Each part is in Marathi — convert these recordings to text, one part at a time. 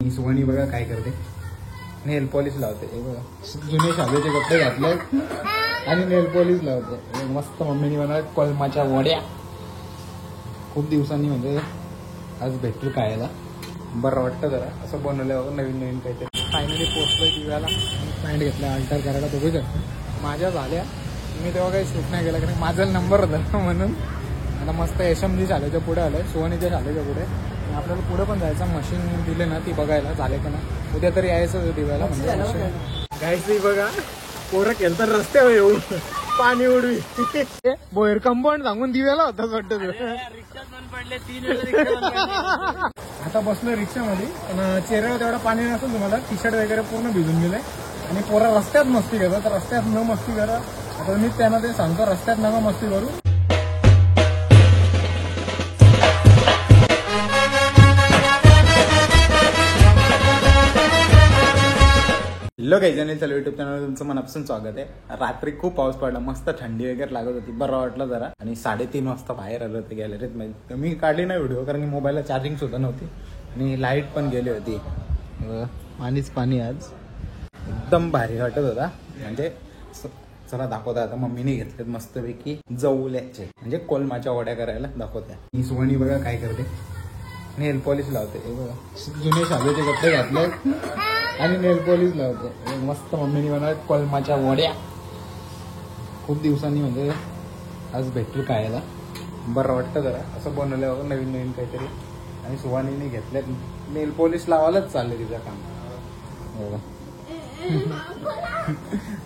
ही सुवणी बघा काय करते, नेल पॉलिश लावते. हे बघा जुने शाळेचे कपडे घातले आणि नेल पॉलिश लावते. मस्त मम्मीने बनवल्या कोलमाच्या वड्या. खूप दिवसांनी म्हणजे आज भेटू खायला, बरं वाटतं जरा असं बनवल्यावर नवीन नवीन काहीतरी. फायनली पोचलोय दिव्याला. पॅन्ट घेतला अल्टर करायला. बघू शकता माझ्या झाल्या. मी तेव्हा काही शूट नाही केला कारण माझा नंबर होता म्हणून. आता मस्त एसएमजी शाळेच्या पुढे आलोय, सुवणीच्या शाळेच्या पुढे. आपल्याला पुढे पण जायचं. मशीन दिले ना ती बघायला झाले का ना. उद्या तरी यायचं दिव्याला म्हणजे मशीन घ्यायची. बघा पोरं केलं तर रस्त्यावर येऊ पाणी उडवी. बोयर कंपाऊंड सांगून दिव्याला होता वाटतं. आता बसलो रिक्षामध्ये. चेहऱ्यावर तेवढं पाणी नसेल तुम्हाला. टी शर्ट वगैरे पूर्ण भिजून गेले आणि पोरं रस्त्यात मस्ती करतात. तर रस्त्यात न मस्ती करा. आता मी त्यांना ते सांगतो रस्त्यात नका मस्ती करू. हॅलो काही जण चालू युट्यूब चॅनल तुमचं मनापासून स्वागत आहे. रात्री खूप पाऊस पडला, मस्त थंडी वगैरे लागत होती, बरं वाटलं जरा. आणि 3:30 वाजता बाहेर आलो होते गॅलरीत. मध्ये मी काढली नाही व्हिडिओ कारण की मोबाईलला चार्जिंग सुद्धा नव्हती आणि लाईट पण गेली होती. पाणीच पाणी आज एकदम भारी वाटत होता. म्हणजे चला दाखवता. आता मम्मीने घेतलेत मस्तपैकी जवल्याचे म्हणजे कोलमाच्या वड्या करायला दाखवत्या. ही सुवणी बघा काय करते, नेल पॉलिश लावते. हे बघा जुने शाळेचे कपडे घातले आणि नेल पॉलिश लावते. मस्त मम्मीने बनवल्या कोलमाच्या वड्या. खूप दिवसांनी म्हणजे आज भेटू खायला, बरं वाटतं जरा असं बनवल्यावर नवीन नवीन काहीतरी. आणि सुवाणीने घेतल्यात नेल पॉलिश लावायलाच चालले तिचं काम.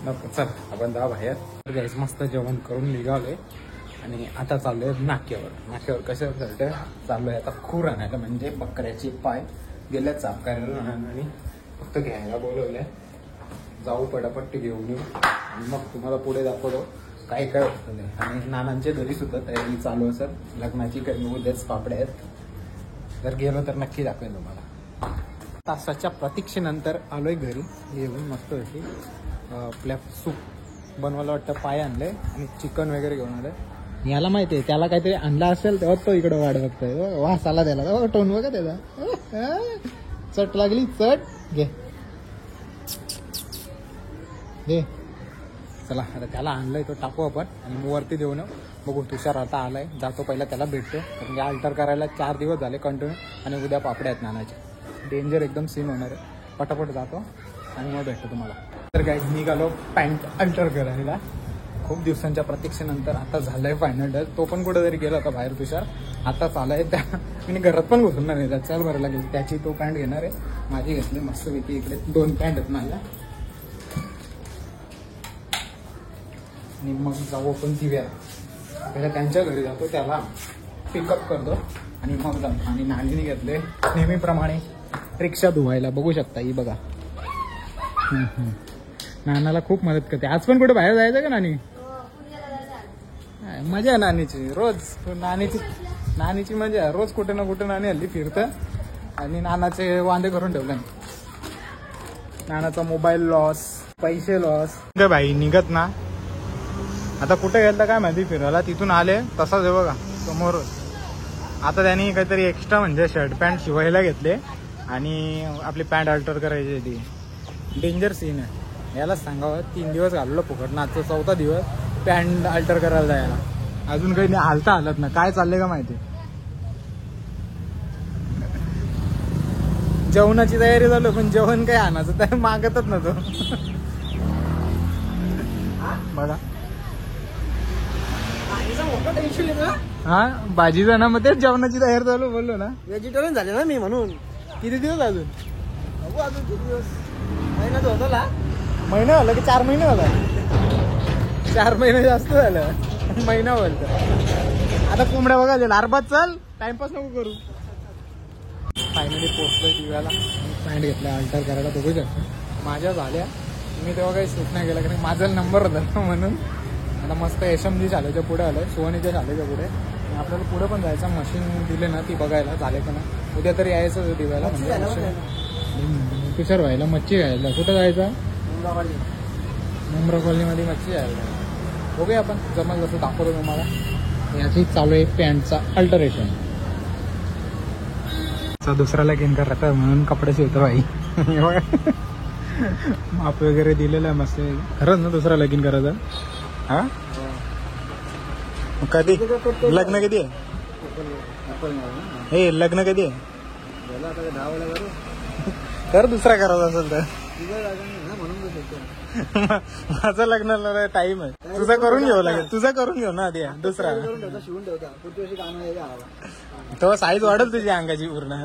नको चल आपण जा बाहेर. जायचं. मस्त जेवण करून निघालोय आणि आता चाललोय नाक्यावर. कशासाठी चाललोय आता खूर आणायला म्हणजे बकऱ्याचे पाय गेल्या चाप करायला आणि फक्त घ्यायला बोलवलंय. जाऊ पटापट घेऊन येऊ आणि मग तुम्हाला पुढे दाखवतो काय काय होतं नाही. आणि नानांच्या घरी सुद्धा तयारी चालू असेल लग्नाची. काही उद्याच पापड्या आहेत. जर गेलो तर नक्की दाखवेल तुम्हाला. तासाच्या प्रतीक्षेनंतर आलोय घरी. येऊन मस्त होती आपल्या सूप बनवायला वाटतं पाय आणले आणि चिकन वगैरे घेऊन आलंय. याला माहिती आहे त्याला काहीतरी आणला असेल तेव्हा तो इकडे वाट बघतोय. वास आला त्याला. टोन बघा त्याचा. चट लागली चट. घे चला आता त्याला आणलंय तो टाकू आपण आणि वरती देऊ ना. बघू तुषार आता आलाय. जातो पहिला त्याला भेटतो म्हणजे अल्टर करायला 4 दिवस झाले कंटिन्यू आणि उद्या पापड्या आहेत नानाचे. डेंजर एकदम सीन होणार आहे. पटापट जातो आणि मग भेटतो तुम्हाला. तर काय निघालो पॅन्ट अल्टर करायला. खूप दिवसांच्या प्रतीक्षेनंतर आता झालंय फायनल. तो पण कुठेतरी गेला होता बाहेर तुषार. आता चालय त्या मी घरात पण घुसणार नाही. चल बरं लागेल त्याची तो पॅन्ट घेणार आहे. माझी घेतली मस्तपैकी. इकडे 2 पॅन्ट आहेत माझ्या. आणि मग जाऊ आपण दिव्याला. पहिला त्यांच्या घरी जातो, त्याला पिकअप करतो आणि मग जातो. आणि नानीने घेतले नेहमीप्रमाणे रिक्षा धुवायला. बघू शकता ही बघा. नानाला खूप मदत करते. आज पण कुठे बाहेर जायचं का नानी? मजा आहे नानीची. रोज नानीची मजा. रोज कुठे ना कुठे नानी हल्ली फिरतं आणि नानाचे वांदे करून ठेवले. नानाचा मोबाईल लॉस, पैसे लॉस. भाई निघत ना. आता कुठे गेलं काय माहिती फिरायला. तिथून आले तसाच आहे बघा समोर. आता त्यांनी काहीतरी एक्स्ट्रा म्हणजे शर्ट पॅन्ट शिवायला घेतले आणि आपली पॅन्ट अल्टर करायची. ती डेंजर सीन आहे. यालाच सांगावं 3 दिवस घालवलं फुकट. आजचा 4था दिवस पॅन्ट अल्टर करायला जायला. अजून काही नाही हालत ना. काय चाललंय का माहिती. जेवणाची तयारी झालो पण जेवण काय आणायचं त्या मागतच ना तो. बघा हा भाजीचा ना. मग तेच जेवणाची तयारी चालू बोललो ना. व्हेजिटेरियन झाले ना मी म्हणून. किती दिवस अजून? अजून किती दिवस? महिना तो होता. महिना झाला की 4 महिने झाला? 4 महिने जास्त झालं. महिना बोलतो. आता कोंबड्या बघा अर्बात. चल टाइमपास नको करू. फायनली पोचलोय दिव्याला. पॅन्ट घेतला अल्टर करायला. बघू शकता माझ्या झाल्या. मी तेव्हा काही शूट नाही केला कारण माझा नंबर होता म्हणून. आता मस्त एसएमजी शाळेच्या पुढे आलोय, सुवणीच्या शाळेच्या पुढे. आपल्याला पुढे पण जायचं. मशीन दिले ना ती बघायला झाले का ना. उद्या तरी यायचं दिव्याला म्हणजे तुषार व्हायला मच्छी घ्यायला. कुठं जायचं? मुंब्रा कॉलनीमध्ये मच्छी घ्यायला. बघूया आपण जमल जसं दाखवतो तुम्हाला. याची चालू आहे पॅन्टचा अल्टरेशन. दुसरा लगीन करता म्हणून कपडे शिवतो भाई. माप वगैरे दिलेलं आहे मस्त. खरंच ना दुसरा लगीन करायचं. हा कधी लग्न कधी आहे? हे लग्न कधी आहे? कर दुसरा करायचा असेल तर. माझं लग्नाला टाइम आहे. तुझा करून घेऊ लागेल. तुझा करून घेऊ ना आधी दुसरा. शिवून ठेवता पुढच्या वर्षी काम आहे. तेव्हा साईज वाढेल तुझी अंगाची पूर्ण.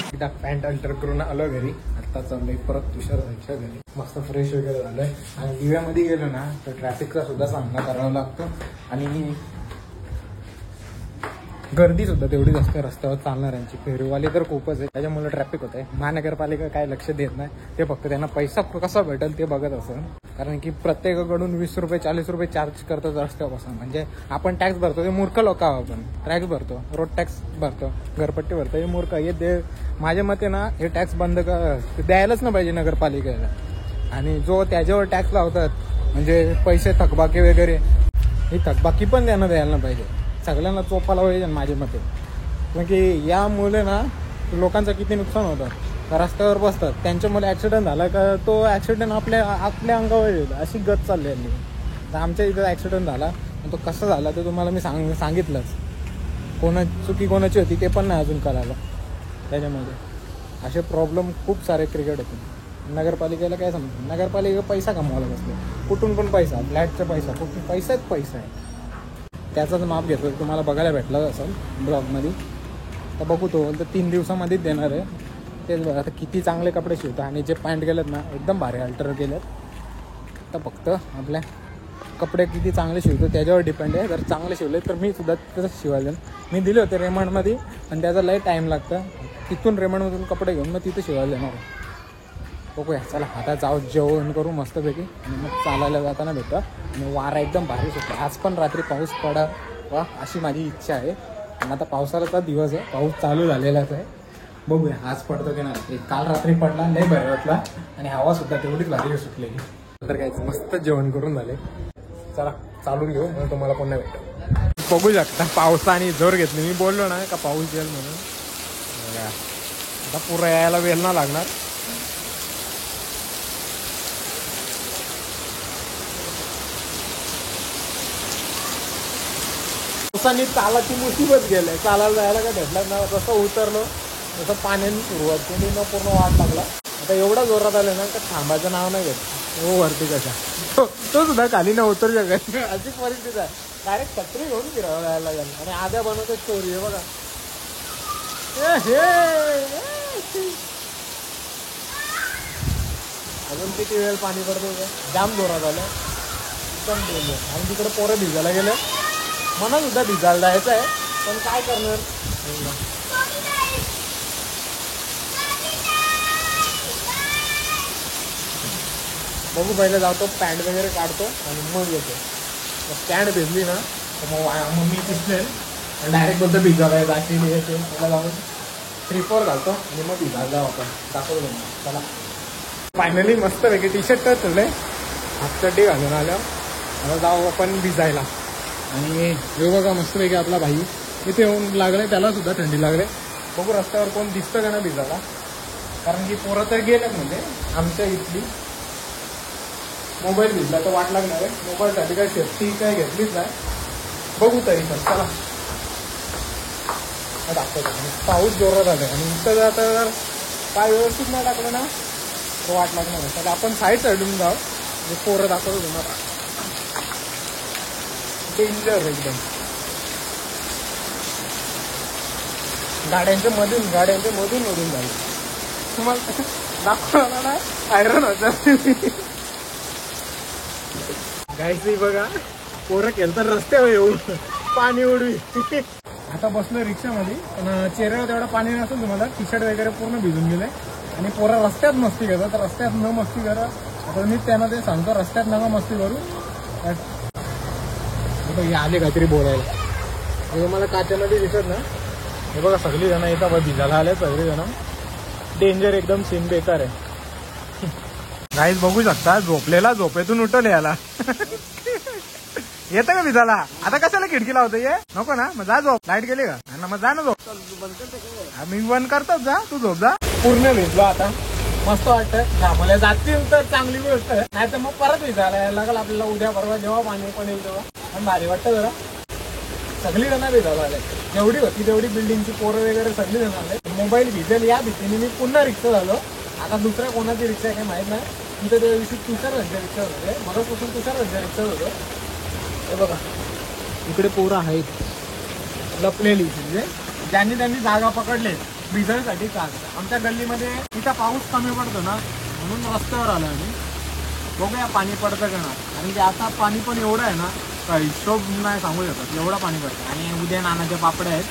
एकदा पॅन्ट अल्टर करून आलो घरी. आता चाललोय परत तुषार भाईच्या घरी. मस्त फ्रेश वगैरे झालंय. आणि दिव्यामध्ये गेलो ना तर ट्रॅफिकचा सुद्धा सामना करावा लागतो. आणि गर्दी सुद्धा तेवढीच असते रस्त्यावर चालणाऱ्यांची. फेरीवाले तर खूपच आहे, त्याच्यामुळे ट्रॅफिक होत आहे. महानगरपालिका काय लक्ष देत नाही. ते फक्त त्यांना पैसा कसा भेटेल ते बघत असं. कारण की प्रत्येकाकडून 20 रुपये 40 रुपये चार्ज करतात रस्त्यापासून. म्हणजे आपण टॅक्स भरतो ते मूर्ख लोक आहोत. आपण टॅक्स भरतो, रोड टॅक्स भरतो, घरपट्टी भरतो. हे मूर्ख हे दे. माझ्या मते ना हे टॅक्स बंद द्यायलाच ना पाहिजे नगरपालिकेला. आणि जो त्याच्यावर टॅक्स लावतात म्हणजे पैसे थकबाकी वगैरे, ही थकबाकी पण त्यांना द्यायला पाहिजे. सगळ्यांना चोपाला पाहिजे माझ्या मते. कारण की यामुळे ना लोकांचं किती नुकसान होतं. रस्त्यावर बसतात, त्यांच्यामुळे ॲक्सिडेंट झाला का तो ॲक्सिडेंट आपल्या अंगावर येईल अशी गत चालली आहे. तर आमच्या इथं ॲक्सिडेंट झाला. तो कसा झाला ते तुम्हाला मी सांगितलंच. चुकी कोणाची होती ते पण नाही अजून कळालं. त्याच्यामध्ये असे प्रॉब्लेम खूप सारे क्रिकेट होते. नगरपालिकेला काय समजतं, नगरपालिका पैसा कमवायला बसले. कुठून पण पैसा, फ्लॅटचा पैसा, कुठून पैसाच पैसा आहे. त्याचाच माप घेतो. तुम्हाला बघायला भेटलं असेल ब्लॉगमध्ये. तर बघू तो तर 3 दिवसामध्येच देणार आहे. तेच बघा आता किती चांगले कपडे शिवतात. आणि जे पॅन्ट गेलेत ना एकदम भारी अल्टर केलेत. तर फक्त आपल्या कपडे किती चांगले शिवतो त्याच्यावर डिपेंड आहे. जर चांगले शिवले तर मी सुद्धा तसंच शिवायला. मी दिले होते रेमंडमध्ये आणि त्याचा लय टाईम लागतं. तिथून रेमंडमधून कपडे घेऊन मग तिथं शिवायला देणार. बघूया चला आता जाऊ जेवण करू मस्तपैकी. आणि मग चालायला जाताना भेटतं. आणि वारा एकदम भारी सुटतो. आज पण रात्री पाऊस पडा वा अशी माझी इच्छा आहे. आणि आता पावसाळ्याचा दिवस आहे, पाऊस चालू झालेलाच आहे. बघूया आज पडतो की नाही. काल रात्री पडला, लय भारी वाटला. आणि हवा सुद्धा तेवढीच भारी सुटलेली. तर काय मस्त जेवण करून झाले. चला चालून घेऊ म्हणून तुम्हाला पुन्हा भेटतो. बघू शकता पावसाने जोर घेतली. मी बोललो ना का पाऊस येईल म्हणून. आता पुरा यायला वेळ ना लागणार. पावसाने चालाची मुसीबत गेले. चालायला जायला काय भेटलं ना. जसं उतरलो तसं पाण्याने सुरुवात केली ना पूर्ण वाट लागला. आता एवढा जोरात आलं ना तर थांबायचं नाव नाही घेत. हो वरती कशा तो सुद्धा खाली ना उतरू शकत अशी परिस्थिती आहे. डायरेक्ट छत्री घेऊन फिरावं जायला लागेल. आणि आद्या बनवतो स्टोरी आहे बघा. अजून किती वेळ पाणी पडतो. जाम जोरात आलं एकदम डेंजर. आणि तिकडे पोरं भिजायला गेले. मला सुद्धा भिजायला जायचं आहे पण काय करणार. बघू पहिले जातो पॅन्ट वगैरे काढतो आणि मग येतो. पॅन्ट भिजली ना तर मग मी पिसलेल आणि डायरेक्ट बोलतो भिजायला जाशी येते. त्याला जाऊन 3-4 घालतो आणि मग भिजायला जाऊ आपण. दाखवतो चला. फायनली मस्तपैकी टी शर्ट तर ठेवले. हाफ चड्डी घालून आल्यावर आता जाऊ आपण भिजायला. आणि हे बघा मस्तपैकी आपला भाई इथे येऊन लागले. त्याला सुद्धा थंडी लागले. बघू रस्त्यावर कोण दिसतं का ना भिजायला. कारण की पोरं तर गेलेत म्हणजे आमच्या इथली. मोबाईल भिजला तर वाट लागणार आहे. मोबाईलसाठी काय सेफ्टी काय घेतलीच नाही. बघू तरी पण चला दाखवतो. पाऊस जोरात आला आणि इथं जाता जर पाय व्यवस्थित नाही टाकलं ना तर वाट लागणार आहे. तर आपण साईडून जाऊ. म्हणजे पोरं दाखवतो तुम्हाला. डेंजर एकदम. गाड्यांच्या मधून झालं. तुम्हाला दाखवला ना आयरन होतं. गायची बघा पोरं केलं तर रस्त्यावर येऊन पाणी उडवी. आता बसलो रिक्षामध्ये पण चेहऱ्यावर तेवढं पाणी नसेल तुम्हाला. टी शर्ट वगैरे पूर्ण भिजून गेले. आणि पोरं रस्त्यात मस्ती करतात. तर रस्त्यात न मस्ती करा. आता मी त्यांना ते सांगतो रस्त्यात नका मस्ती करू. हे आले काहीतरी बोलायला. हे मला काच्यामध्ये दिसत ना. हे बघा सगळी जण येतात भिजायला आले. सगळी जण डेंजर एकदम सीन बेकार आहे. गाईज बघू शकता झोपलेला झोपेतून उठवले याला येतं का भिजाला आता कशाला खिडकी लावतो ये नको ना मग जा झोप लाईट गेली का ना मग जा ना झोप मी बंद करतो जा तू झोप जा पूर्ण भिजलो आता मस्त वाटतं घामल्या जातील तर चांगली गोष्ट आहे नाही तर मग परत भिजायला यायला लागेल आपल्याला उद्या परवा जेव्हा पाणी पण येईल तेव्हा पण भारी वाटतं जरा सगळी जण भिजायला आले जेवढी होती तेवढी बिल्डिंगची पोरं वगैरे सगळी जण आले मोबाईल भिजेल या भीतीने मी पुन्हा रिक्षा झालो आता दुसऱ्या कोणाची रिक्षा आहे काही माहित नाही तिथे त्या दिवशी तुषार रंजा रिक्षा होते मलापासून तुषार रंजा रिक्षा होतं हे बघा इकडे पोरं आहेत लपलेली म्हणजे ज्यांनी त्यांनी जागा पकडले भिजायसाठी चालतं आमच्या गल्लीमध्ये इथं पाऊस कमी पडतो ना म्हणून रस्त्यावर आलो आम्ही बघूया पाणी पडतं का ना कारण की आता पाणी पण एवढं आहे ना का हिशोब नाही सांगू शकत एवढं पाणी पडतं आणि उद्या नानाच्या पापड्या आहेत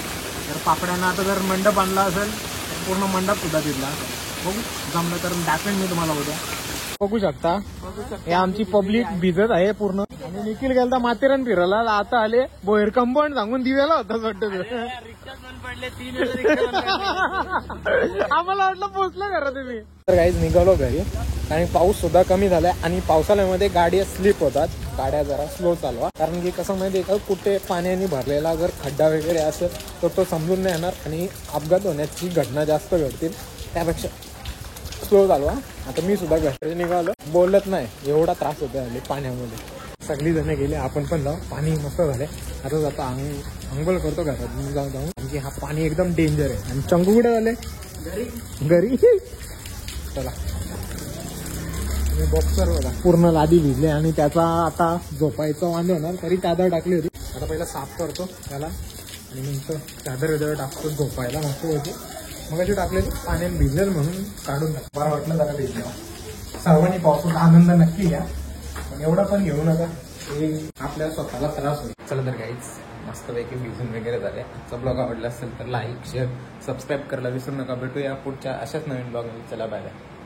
तर पापड्यांना आता जर मंडप आणला असेल तर पूर्ण मंडप सुद्धा दिला बघू जमलं तर दाखवेन मी तुम्हाला उद्या बघू शकता हे आमची पब्लिक भिजत आहे पूर्ण आणि निखिल गेलता माथेरान फिरायला आता आले बोयर कंपाऊंड सांगून दिव्याला होता वाटतं आम्हाला वाटलं पोहोचलं करा तुम्ही तर काहीच निघालो घरी आणि पाऊस सुद्धा कमी झालाय आणि पावसाळ्यामध्ये गाड्या स्लिप होतात गाड्या जरा स्लो चालवा कारण की कसं माहितीये का कुठे पाण्याने भरलेला जर खड्डा वगैरे असेल तर तो समजून नाही येणार आणि अपघात होण्याची घटना जास्त घडतील त्यापेक्षा स्लो चालवा आता मी सुद्धा घरी निघालो बोलत नाही एवढा त्रास होतो आले पाण्यामध्ये सगळी जण गेले आपण पण जाऊ पाणी मस्त झाले आता जातो अंघोळ करतो घरात जाऊ म्हणजे हा पाणी एकदम डेंजर आहे आणि चंगू कुठे झाले घरी चला बॉक्सर बघा पूर्ण लादी भिजले आणि त्याचा आता झोपायचं वांदे होणार तरी चादर टाकली होती आता पहिला साफ करतो त्याला आणि नंतर चादर वगैरे टाकतो झोपायला मस्त होते मग अशी टाकले पाण्यात भिजलेल म्हणून काढून टाक बरं वाटलं जरा भिजलं सर्वांनी पावसाचा आनंद नक्की घ्या पण एवढा पण घेऊ नका हे आपल्याला स्वतःला त्रास होईल चला तर काहीच मस्तपैकी भिजून वगैरे झाले आजचा ब्लॉग आवडला असेल तर लाईक शेअर सबस्क्राईब करायला विसरू नका भेटूया पुढच्या अशाच नवीन ब्लॉग चला बाय बाय